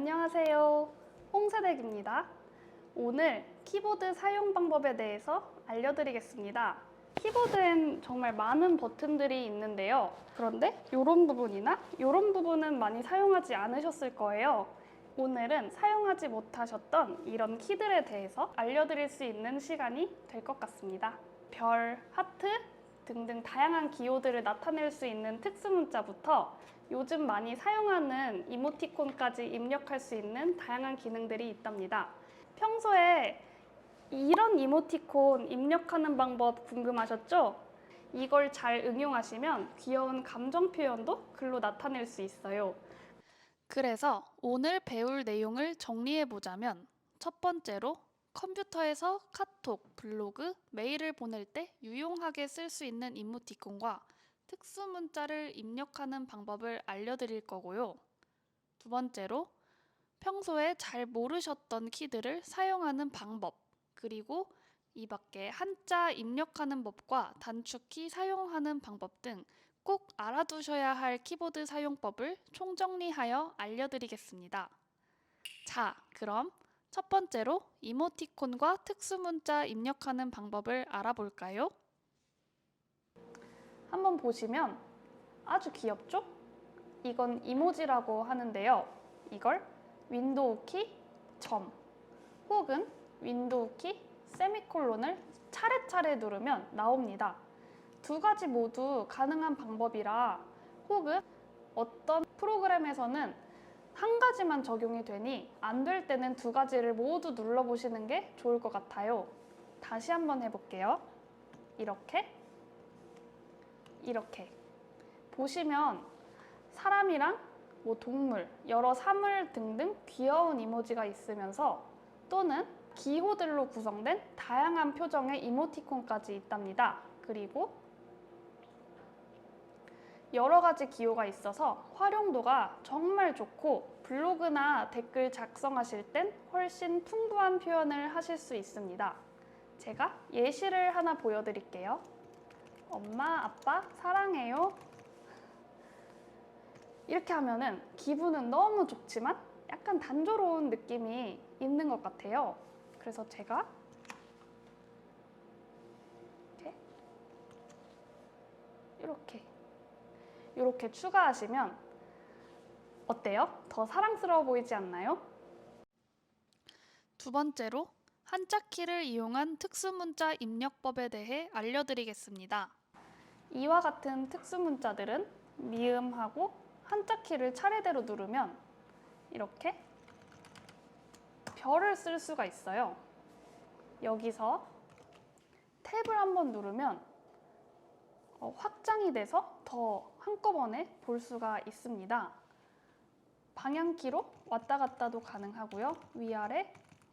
안녕하세요. 홍세댁입니다. 오늘 키보드 사용 방법에 대해서 알려드리겠습니다. 키보드엔 정말 많은 버튼들이 있는데요. 그런데 이런 부분이나 이런 부분은 많이 사용하지 않으셨을 거예요. 오늘은 사용하지 못하셨던 이런 키들에 대해서 알려드릴 수 있는 시간이 될 것 같습니다. 별, 하트 등등 다양한 기호들을 나타낼 수 있는 특수 문자부터 요즘 많이 사용하는 이모티콘까지 입력할 수 있는 다양한 기능들이 있답니다. 평소에 이런 이모티콘 입력하는 방법 궁금하셨죠? 이걸 잘 응용하시면 귀여운 감정 표현도 글로 나타낼 수 있어요. 그래서 오늘 배울 내용을 정리해보자면 첫 번째로 컴퓨터에서 카톡, 블로그, 메일을 보낼 때 유용하게 쓸 수 있는 이모티콘과 특수 문자를 입력하는 방법을 알려드릴 거고요. 두 번째로 평소에 잘 모르셨던 키들을 사용하는 방법, 그리고 이 밖에 한자 입력하는 법과 단축키 사용하는 방법 등 꼭 알아두셔야 할 키보드 사용법을 총정리하여 알려드리겠습니다. 자, 그럼 첫 번째로 이모티콘과 특수문자 입력하는 방법을 알아볼까요? 한번 보시면 아주 귀엽죠? 이건 이모지라고 하는데요. 이걸 윈도우 키, 점, 혹은 윈도우 키, 세미콜론을 차례차례 누르면 나옵니다. 두 가지 모두 가능한 방법이라 혹은 어떤 프로그램에서는 한 가지만 적용이 되니 안 될 때는 두 가지를 모두 눌러보시는 게 좋을 것 같아요. 다시 한번 해볼게요. 이렇게, 이렇게. 보시면 사람이랑 동물, 여러 사물 등등 귀여운 이모지가 있으면서 또는 기호들로 구성된 다양한 표정의 이모티콘까지 있답니다. 그리고 여러 가지 기호가 있어서 활용도가 정말 좋고 블로그나 댓글 작성하실 땐 훨씬 풍부한 표현을 하실 수 있습니다. 제가 예시를 하나 보여드릴게요. 엄마, 아빠, 사랑해요. 이렇게 하면은 기분은 너무 좋지만 약간 단조로운 느낌이 있는 것 같아요. 그래서 제가 이렇게 추가하시면 어때요? 더 사랑스러워 보이지 않나요? 두 번째로 한자키를 이용한 특수문자 입력법에 대해 알려드리겠습니다. 이와 같은 특수문자들은 미음하고 한자키를 차례대로 누르면 이렇게 별을 쓸 수가 있어요. 여기서 탭을 한번 누르면 확장이 돼서 더 한꺼번에 볼 수가 있습니다. 방향키로 왔다 갔다도 가능하고요. 위아래,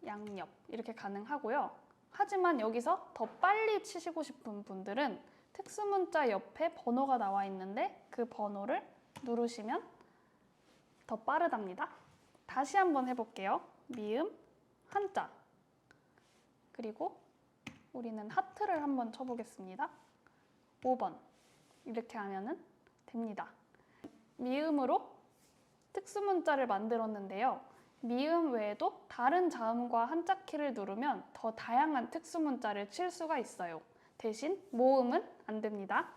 양옆 이렇게 가능하고요. 하지만 여기서 더 빨리 치시고 싶은 분들은 특수문자 옆에 번호가 나와 있는데 그 번호를 누르시면 더 빠르답니다. 다시 한번 해볼게요. 미음, 한자. 그리고 우리는 하트를 한번 쳐보겠습니다. 5번. 이렇게 하면 됩니다. 미음으로 특수문자를 만들었는데요. 미음 외에도 다른 자음과 한자키를 누르면 더 다양한 특수문자를 칠 수가 있어요. 대신 모음은 안 됩니다.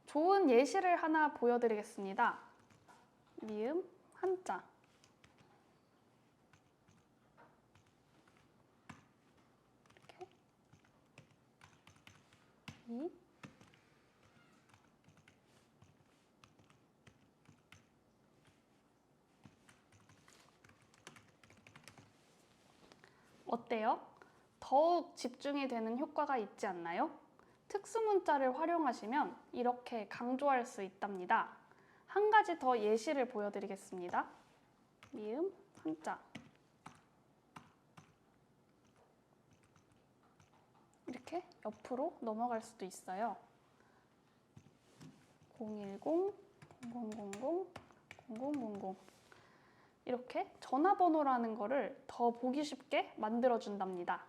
좋은 예시를 하나 보여드리겠습니다. 미음, 한자. 이렇게. 어때요? 더욱 집중이 되는 효과가 있지 않나요? 특수문자를 활용하시면 이렇게 강조할 수 있답니다. 한 가지 더 예시를 보여드리겠습니다. 미음, 한자. 이렇게 옆으로 넘어갈 수도 있어요. 010, 0000, 0000 이렇게 전화번호라는 거를 더 보기 쉽게 만들어준답니다.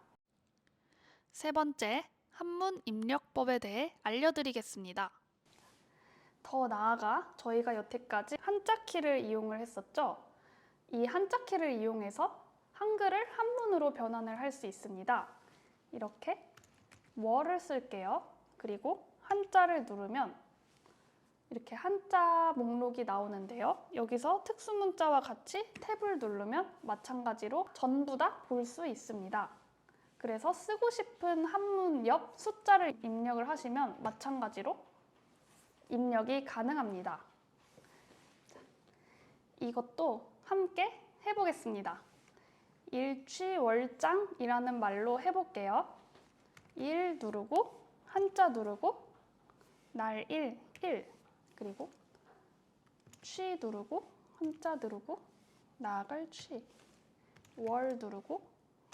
세 번째, 한문 입력법에 대해 알려드리겠습니다. 더 나아가 저희가 여태까지 한자키를 이용을 했었죠. 이 한자 키를 이용해서 한글을 한문으로 변환을 할 수 있습니다. 이렇게 월을 쓸게요. 그리고 한자를 누르면 이렇게 한자 목록이 나오는데요. 여기서 특수문자와 같이 탭을 누르면 마찬가지로 전부 다 볼 수 있습니다. 그래서 쓰고 싶은 한문 옆 숫자를 입력을 하시면 마찬가지로 입력이 가능합니다. 이것도 함께 해보겠습니다. 일취월장이라는 말로 해볼게요. 일 누르고 한자 누르고 날일 일 그리고 취 누르고 한자 누르고 나갈 취 월 누르고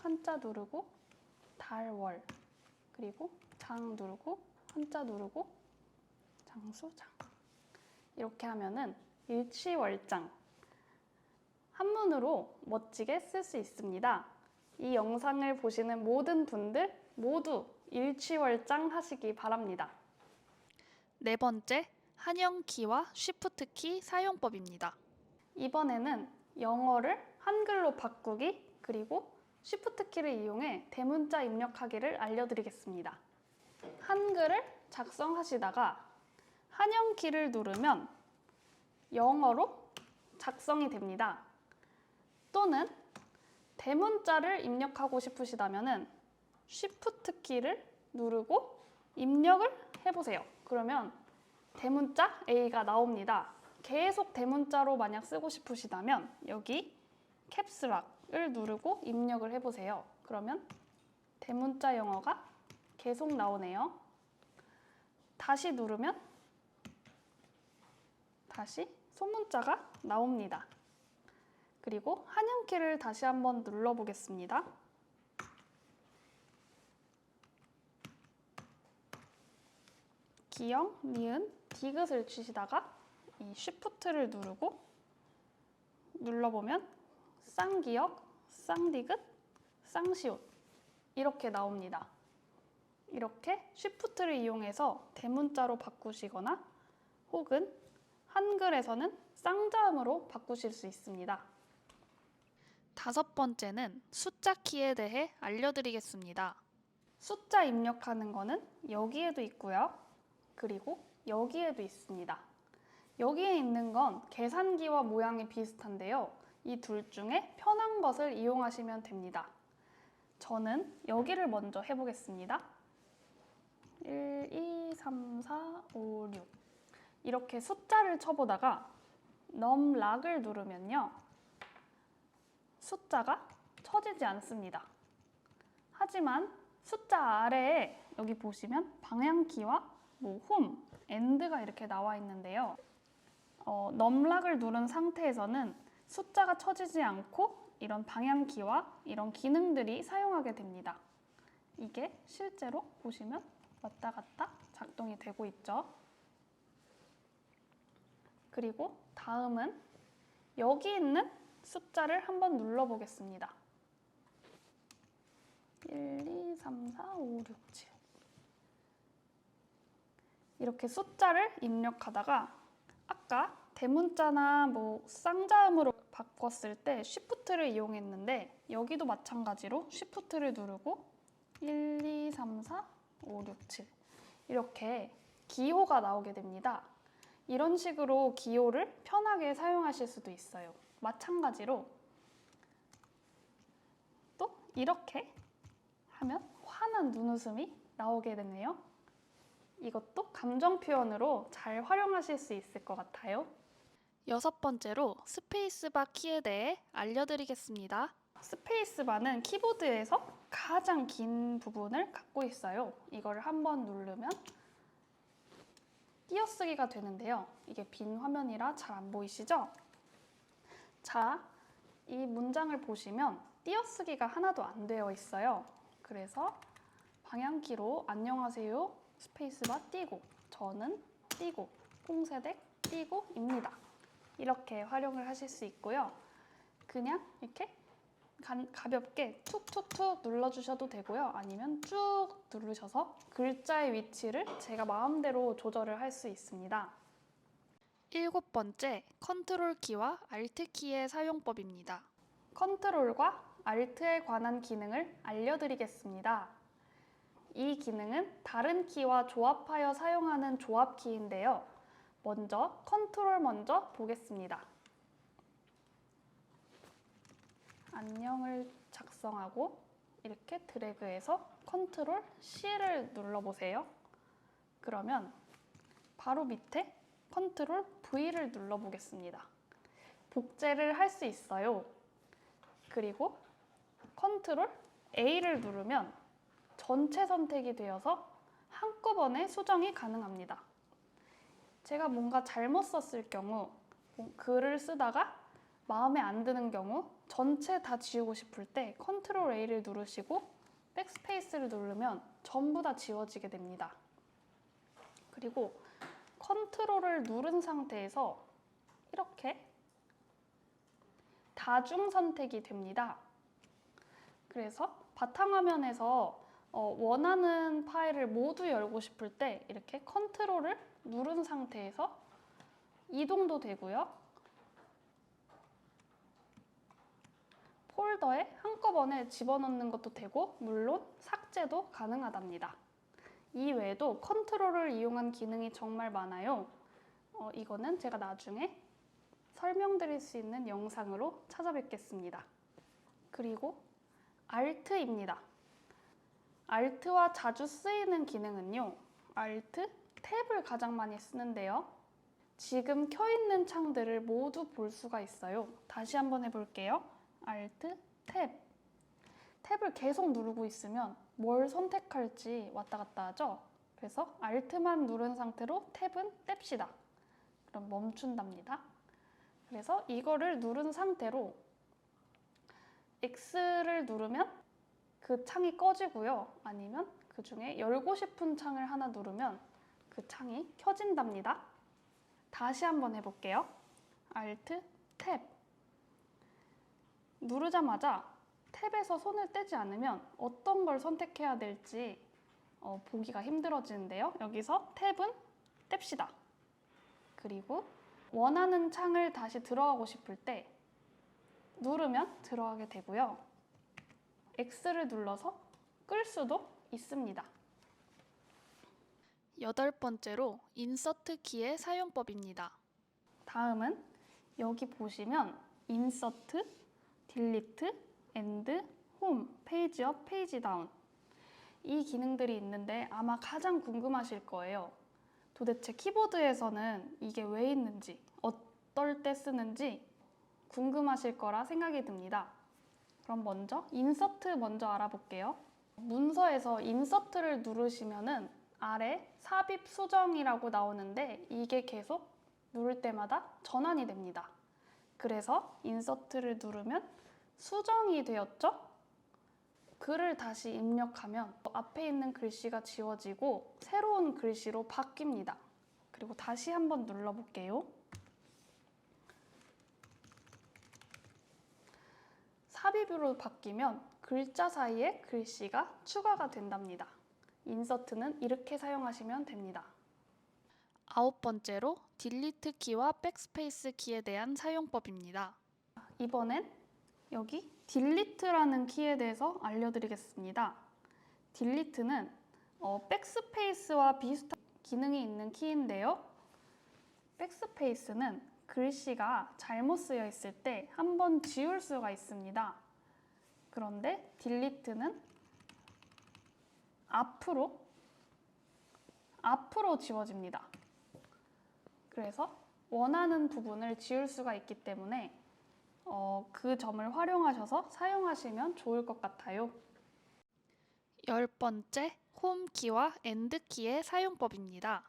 한자 누르고 달월 그리고 장 누르고 한자 누르고 장수장 이렇게 하면은 일취월장 한문으로 멋지게 쓸 수 있습니다. 이 영상을 보시는 모든 분들 모두 일취월장 하시기 바랍니다. 네 번째, 한영키와 쉬프트키 사용법입니다. 이번에는 영어를 한글로 바꾸기 그리고 쉬프트키를 이용해 대문자 입력하기를 알려드리겠습니다. 한글을 작성하시다가 한영키를 누르면 영어로 작성이 됩니다. 또는 대문자를 입력하고 싶으시다면 쉬프트 키를 누르고 입력을 해보세요. 그러면 대문자 A가 나옵니다. 계속 대문자로 만약 쓰고 싶으시다면 여기 캡스락을 누르고 입력을 해보세요. 그러면 대문자 영어가 계속 나오네요. 다시 누르면 다시 소문자가 나옵니다. 그리고 한영키를 다시 한번 눌러보겠습니다. 기영, 니은, 디귿을 치시다가 이 쉬프트를 누르고 눌러보면 쌍기역, 쌍디귿, 쌍시옷 이렇게 나옵니다. 이렇게 쉬프트를 이용해서 대문자로 바꾸시거나 혹은 한글에서는 쌍자음으로 바꾸실 수 있습니다. 다섯 번째는 숫자 키에 대해 알려드리겠습니다. 숫자 입력하는 거는 여기에도 있고요. 그리고 여기에도 있습니다. 여기에 있는 건 계산기와 모양이 비슷한데요. 이 둘 중에 편한 것을 이용하시면 됩니다. 저는 여기를 먼저 해보겠습니다. 1, 2, 3, 4, 5, 6 이렇게 숫자를 쳐보다가 넘락을 누르면요. 숫자가 쳐지지 않습니다. 하지만 숫자 아래에 여기 보시면 방향키와 홈, 엔드가 이렇게 나와 있는데요. 넘락을 누른 상태에서는 숫자가 쳐지지 않고 이런 방향키와 이런 기능들이 사용하게 됩니다. 이게 실제로 보시면 왔다 갔다 작동이 되고 있죠. 그리고 다음은 여기 있는 숫자를 한번 눌러보겠습니다. 1, 2, 3, 4, 5, 6, 7 이렇게 숫자를 입력하다가 아까 대문자나 쌍자음으로 바꿨을 때 쉬프트를 이용했는데 여기도 마찬가지로 쉬프트를 누르고 1, 2, 3, 4, 5, 6, 7 이렇게 기호가 나오게 됩니다. 이런 식으로 기호를 편하게 사용하실 수도 있어요. 마찬가지로 또 이렇게 하면 환한 눈웃음이 나오게 되네요. 이것도 감정 표현으로 잘 활용하실 수 있을 것 같아요. 여섯 번째로 스페이스바 키에 대해 알려드리겠습니다. 스페이스바는 키보드에서 가장 긴 부분을 갖고 있어요. 이걸 한번 누르면 띄어쓰기가 되는데요. 이게 빈 화면이라 잘 안 보이시죠? 자, 이 문장을 보시면 띄어쓰기가 하나도 안 되어 있어요. 그래서 방향키로 안녕하세요 스페이스바 띄고 저는 띄고 홍세댁 띄고입니다. 이렇게 활용을 하실 수 있고요. 그냥 이렇게 가볍게 툭툭툭 눌러주셔도 되고요. 아니면 쭉 누르셔서 글자의 위치를 제가 마음대로 조절을 할 수 있습니다. 7번째, 컨트롤 키와 알트 키의 사용법입니다. 컨트롤과 알트에 관한 기능을 알려드리겠습니다. 이 기능은 다른 키와 조합하여 사용하는 조합 키인데요. 먼저 컨트롤 먼저 보겠습니다. 안녕을 작성하고 이렇게 드래그해서 컨트롤 C를 눌러보세요. 그러면 바로 밑에 컨트롤 V를 눌러보겠습니다. 복제를 할 수 있어요. 그리고 컨트롤 A를 누르면 전체 선택이 되어서 한꺼번에 수정이 가능합니다. 제가 뭔가 잘못 썼을 경우, 글을 쓰다가 마음에 안 드는 경우 전체 다 지우고 싶을 때 컨트롤 A를 누르시고 백스페이스를 누르면 전부 다 지워지게 됩니다. 그리고 컨트롤을 누른 상태에서 이렇게 다중 선택이 됩니다. 그래서 바탕화면에서 원하는 파일을 모두 열고 싶을 때 이렇게 컨트롤을 누른 상태에서 이동도 되고요. 폴더에 한꺼번에 집어넣는 것도 되고 물론 삭제도 가능하답니다. 이 외에도 컨트롤을 이용한 기능이 정말 많아요. 이거는 제가 나중에 설명드릴 수 있는 영상으로 찾아뵙겠습니다. 그리고 Alt입니다. Alt와 자주 쓰이는 기능은요. Alt, 탭을 가장 많이 쓰는데요. 지금 켜있는 창들을 모두 볼 수가 있어요. 다시 한번 해볼게요. Alt, 탭. 탭을 계속 누르고 있으면 뭘 선택할지 왔다 갔다 하죠. 그래서 Alt만 누른 상태로 탭은 뗍시다. 그럼 멈춘답니다. 그래서 이거를 누른 상태로 X를 누르면 그 창이 꺼지고요. 아니면 그 중에 열고 싶은 창을 하나 누르면 그 창이 켜진답니다. 다시 한번 해볼게요. Alt, 탭. 누르자마자 탭에서 손을 떼지 않으면 어떤 걸 선택해야 될지 보기가 힘들어지는데요. 여기서 탭은 뗍시다. 그리고 원하는 창을 다시 들어가고 싶을 때 누르면 들어가게 되고요. X를 눌러서 끌 수도 있습니다. 8번째로 인서트 키의 사용법입니다. 다음은 여기 보시면 인서트, 딜리트, 엔드, 홈, 페이지 업, 페이지 다운 이 기능들이 있는데 아마 가장 궁금하실 거예요. 도대체 키보드에서는 이게 왜 있는지, 어떨 때 쓰는지 궁금하실 거라 생각이 듭니다. 그럼 먼저 인서트 먼저 알아볼게요. 문서에서 인서트를 누르시면은 아래 삽입 수정이라고 나오는데 이게 계속 누를 때마다 전환이 됩니다. 그래서 인서트를 누르면 수정이 되었죠? 글을 다시 입력하면 앞에 있는 글씨가 지워지고 새로운 글씨로 바뀝니다. 그리고 다시 한번 눌러볼게요. 삽입으로 바뀌면 글자 사이에 글씨가 추가가 된답니다. 인서트는 이렇게 사용하시면 됩니다. 9번째로 딜리트 키와 백스페이스 키에 대한 사용법입니다. 이번엔 여기 딜리트라는 키에 대해서 알려드리겠습니다. 딜리트는 백스페이스와 비슷한 기능이 있는 키인데요. 백스페이스는 글씨가 잘못 쓰여 있을 때 한번 지울 수가 있습니다. 그런데 딜리트는 앞으로 지워집니다. 그래서 원하는 부분을 지울 수가 있기 때문에 그 점을 활용하셔서 사용하시면 좋을 것 같아요. 10번째, 홈키와 엔드키의 사용법입니다.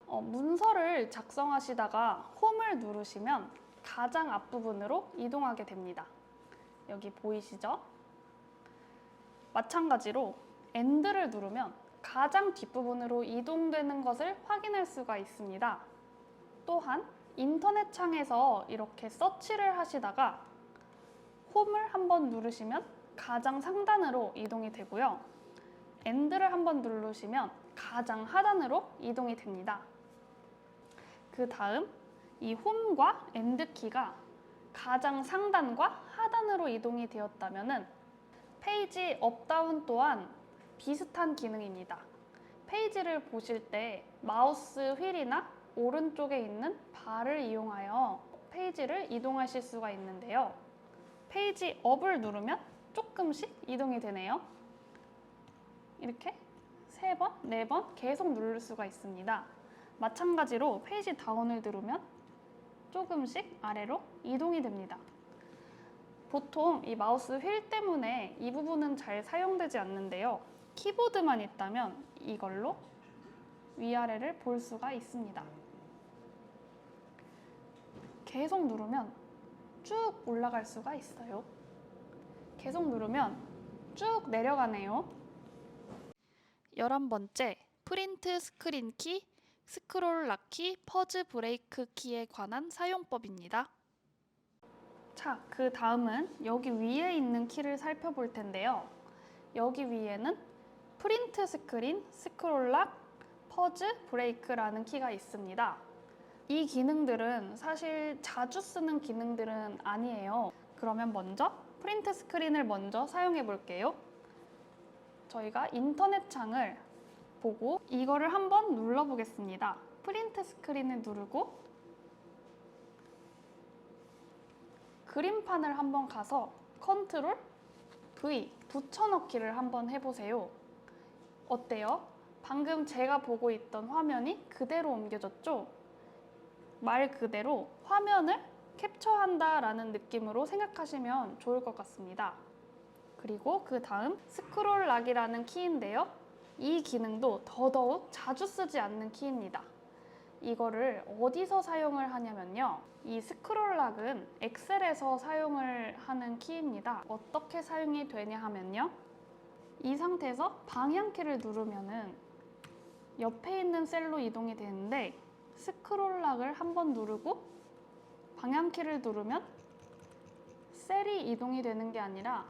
문서를 작성하시다가 홈을 누르시면 가장 앞부분으로 이동하게 됩니다. 여기 보이시죠? 마찬가지로 엔드를 누르면 가장 뒷부분으로 이동되는 것을 확인할 수가 있습니다. 또한 인터넷 창에서 이렇게 서치를 하시다가 홈을 한번 누르시면 가장 상단으로 이동이 되고요. 엔드를 한번 누르시면 가장 하단으로 이동이 됩니다. 그 다음 이 홈과 엔드 키가 가장 상단과 하단으로 이동이 되었다면 페이지 업다운 또한 비슷한 기능입니다. 페이지를 보실 때 마우스 휠이나 오른쪽에 있는 바를 이용하여 페이지를 이동하실 수가 있는데요. 페이지 업을 누르면 조금씩 이동이 되네요. 이렇게 3번, 4번 계속 누를 수가 있습니다. 마찬가지로 페이지 다운을 누르면 조금씩 아래로 이동이 됩니다. 보통 이 마우스 휠 때문에 이 부분은 잘 사용되지 않는데요. 키보드만 있다면 이걸로 위아래를 볼 수가 있습니다. 계속 누르면 쭉 올라갈 수가 있어요. 계속 누르면 쭉 내려가네요. 11번째, 프린트 스크린 키, 스크롤 락키, 퍼즈 브레이크 키에 관한 사용법입니다. 자, 그 다음은 여기 위에 있는 키를 살펴볼 텐데요. 여기 위에는 프린트 스크린, 스크롤 락, 퍼즈 브레이크라는 키가 있습니다. 이 기능들은 사실 자주 쓰는 기능들은 아니에요. 그러면 먼저 프린트 스크린을 먼저 사용해 볼게요. 저희가 인터넷 창을 보고 이거를 한번 눌러 보겠습니다. 프린트 스크린을 누르고 그림판을 한번 가서 컨트롤 V 붙여넣기를 한번 해보세요. 어때요? 방금 제가 보고 있던 화면이 그대로 옮겨졌죠? 말 그대로 화면을 캡처한다라는 느낌으로 생각하시면 좋을 것 같습니다. 그리고 그 다음 스크롤 락이라는 키인데요. 이 기능도 더더욱 자주 쓰지 않는 키입니다. 이거를 어디서 사용을 하냐면요. 이 스크롤 락은 엑셀에서 사용을 하는 키입니다. 어떻게 사용이 되냐 하면요. 이 상태에서 방향키를 누르면은 옆에 있는 셀로 이동이 되는데 스크롤 락을 한번 누르고 방향키를 누르면 셀이 이동이 되는 게 아니라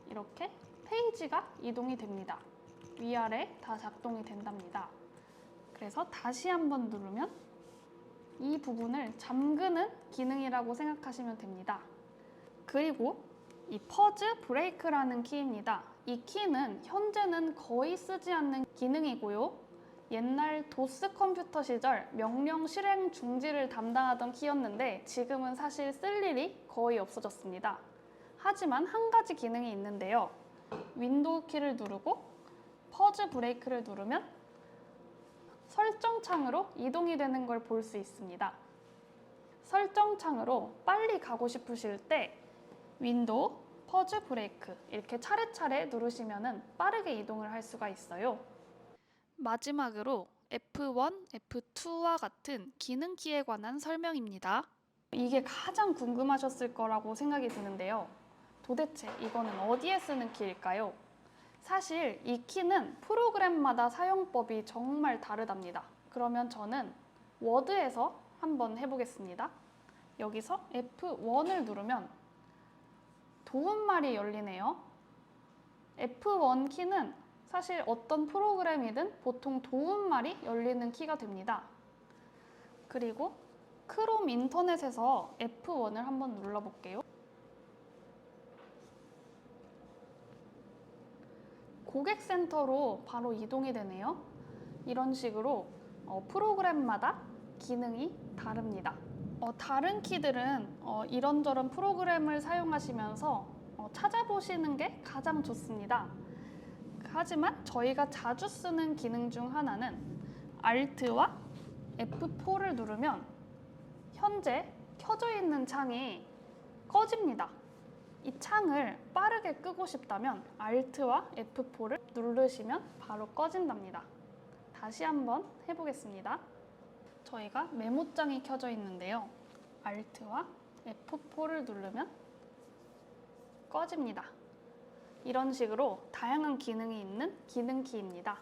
이렇게 페이지가 이동이 됩니다. 위아래 다 작동이 된답니다. 그래서 다시 한번 누르면 이 부분을 잠그는 기능이라고 생각하시면 됩니다. 그리고 이 퍼즈 브레이크라는 키입니다. 이 키는 현재는 거의 쓰지 않는 기능이고요. 옛날 도스 컴퓨터 시절 명령 실행 중지를 담당하던 키였는데 지금은 사실 쓸 일이 거의 없어졌습니다. 하지만 한 가지 기능이 있는데요. 윈도우 키를 누르고 퍼즈 브레이크를 누르면 설정 창으로 이동이 되는 걸 볼 수 있습니다. 설정 창으로 빨리 가고 싶으실 때 윈도우, 퍼즈 브레이크 이렇게 차례차례 누르시면 빠르게 이동을 할 수가 있어요. 마지막으로 F1, F2와 같은 기능 키에 관한 설명입니다. 이게 가장 궁금하셨을 거라고 생각이 드는데요. 도대체 이거는 어디에 쓰는 키일까요? 사실 이 키는 프로그램마다 사용법이 정말 다르답니다. 그러면 저는 워드에서 한번 해보겠습니다. 여기서 F1을 누르면 도움말이 열리네요. F1 키는 사실 어떤 프로그램이든 보통 도움말이 열리는 키가 됩니다. 그리고 크롬 인터넷에서 F1을 한번 눌러볼게요. 고객센터로 바로 이동이 되네요. 이런 식으로 프로그램마다 기능이 다릅니다. 다른 키들은 이런저런 프로그램을 사용하시면서 찾아보시는 게 가장 좋습니다. 하지만 저희가 자주 쓰는 기능 중 하나는 Alt와 F4를 누르면 현재 켜져 있는 창이 꺼집니다. 이 창을 빠르게 끄고 싶다면 Alt와 F4를 누르시면 바로 꺼진답니다. 다시 한번 해보겠습니다. 저희가 메모장이 켜져 있는데요. Alt와 F4를 누르면 꺼집니다. 이런 식으로 다양한 기능이 있는 기능키입니다.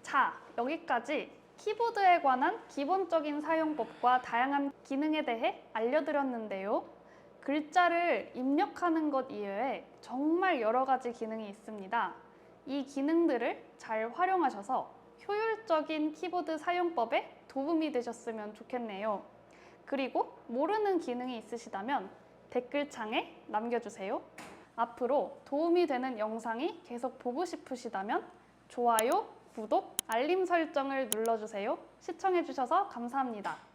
자, 여기까지 키보드에 관한 기본적인 사용법과 다양한 기능에 대해 알려드렸는데요. 글자를 입력하는 것 이외에 정말 여러 가지 기능이 있습니다. 이 기능들을 잘 활용하셔서 효율적인 키보드 사용법에 도움이 되셨으면 좋겠네요. 그리고 모르는 기능이 있으시다면 댓글창에 남겨주세요. 앞으로 도움이 되는 영상이 계속 보고 싶으시다면 좋아요, 구독, 알림 설정을 눌러주세요. 시청해주셔서 감사합니다.